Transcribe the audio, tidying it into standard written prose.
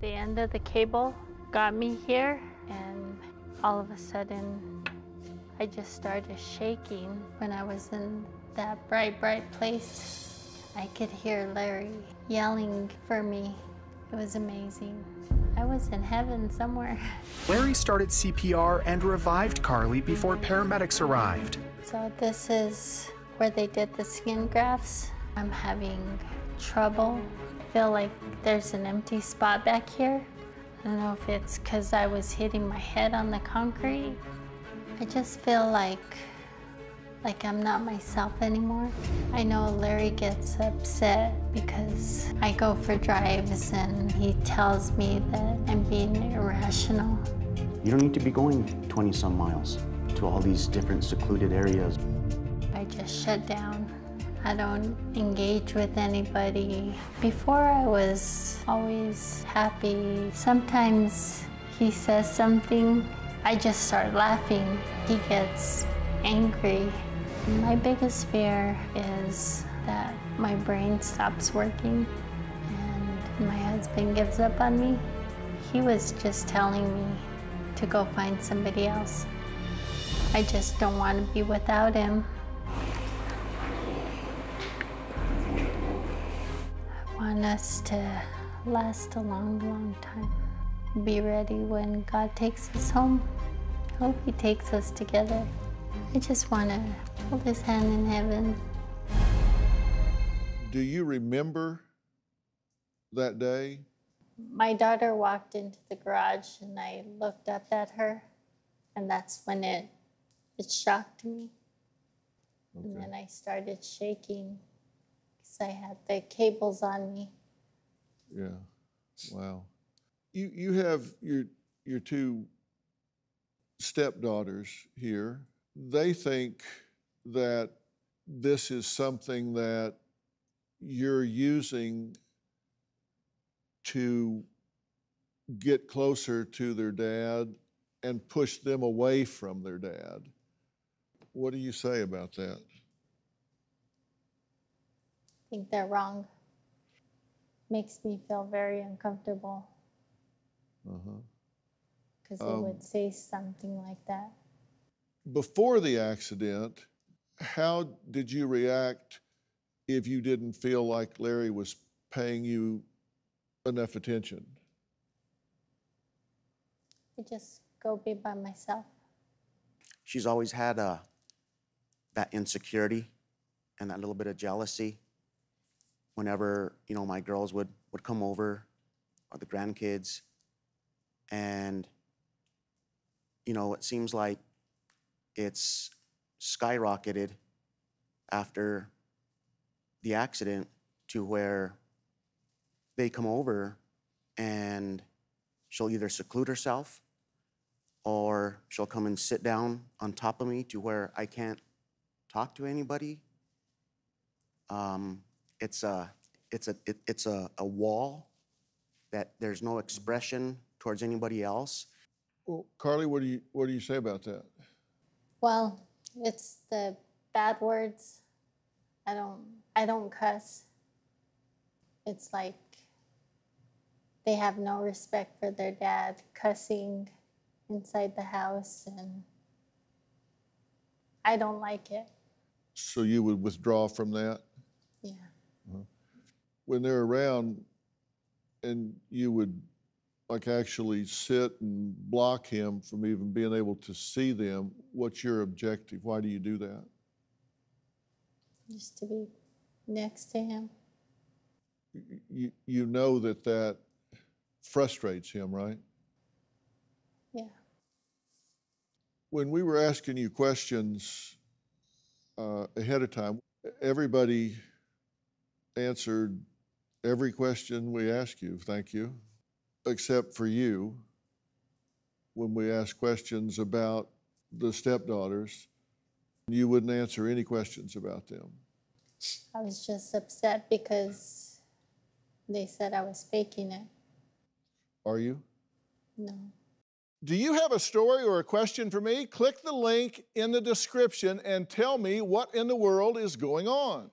The end of the cable got me here, and all of a sudden, I just started shaking. When I was in that bright, bright place, I could hear Larry yelling for me. It was amazing. I was in heaven somewhere. Larry started CPR and revived Carly before paramedics arrived. So this is where they did the skin grafts. I'm having trouble. I feel like there's an empty spot back here. I don't know if it's because I was hitting my head on the concrete. I just feel like I'm not myself anymore. I know Larry gets upset because I go for drives and he tells me that I'm being irrational. You don't need to be going 20-some miles to all these different secluded areas. I just shut down. I don't engage with anybody. Before I was always happy. Sometimes he says something, I just start laughing. He gets angry. My biggest fear is that my brain stops working and my husband gives up on me. He was just telling me to go find somebody else. I just don't want to be without him. I want us to last a long, long time. Be ready when God takes us home. I hope he takes us together. I just want to hold his hand in heaven. Do you remember that day? My daughter walked into the garage and I looked up at her, and that's when it shocked me. Okay. And then I started shaking because I had the cables on me. Yeah, wow. You have your two stepdaughters here. They think that this is something that you're using to get closer to their dad and push them away from their dad. What do you say about that? I think they're wrong. Makes me feel very uncomfortable. Because they would say something like that. Before the accident, how did you react if you didn't feel like Larry was paying you enough attention? I just go be by myself. She's always had that insecurity and that little bit of jealousy whenever, my girls would come over, or the grandkids, and, it seems like it's skyrocketed after the accident to where they come over and she'll either seclude herself or she'll come and sit down on top of me to where I can't talk to anybody. It's a wall that there's no expression towards anybody else. Well, Carly, what do you say about that? Well, it's the bad words. I don't cuss. It's like they have no respect for their dad, cussing inside the house, and I don't like it. So you would withdraw from that? Yeah. When they're around and you would actually sit and block him from even being able to see them, what's your objective? Why do you do that? Just to be next to him. You know that frustrates him, right? Yeah. When we were asking you questions ahead of time, everybody answered every question we asked you, thank you, except for you. When we asked questions about the stepdaughters, you wouldn't answer any questions about them. I was just upset because they said I was faking it. Are you? No. Do you have a story or a question for me? Click the link in the description and tell me what in the world is going on.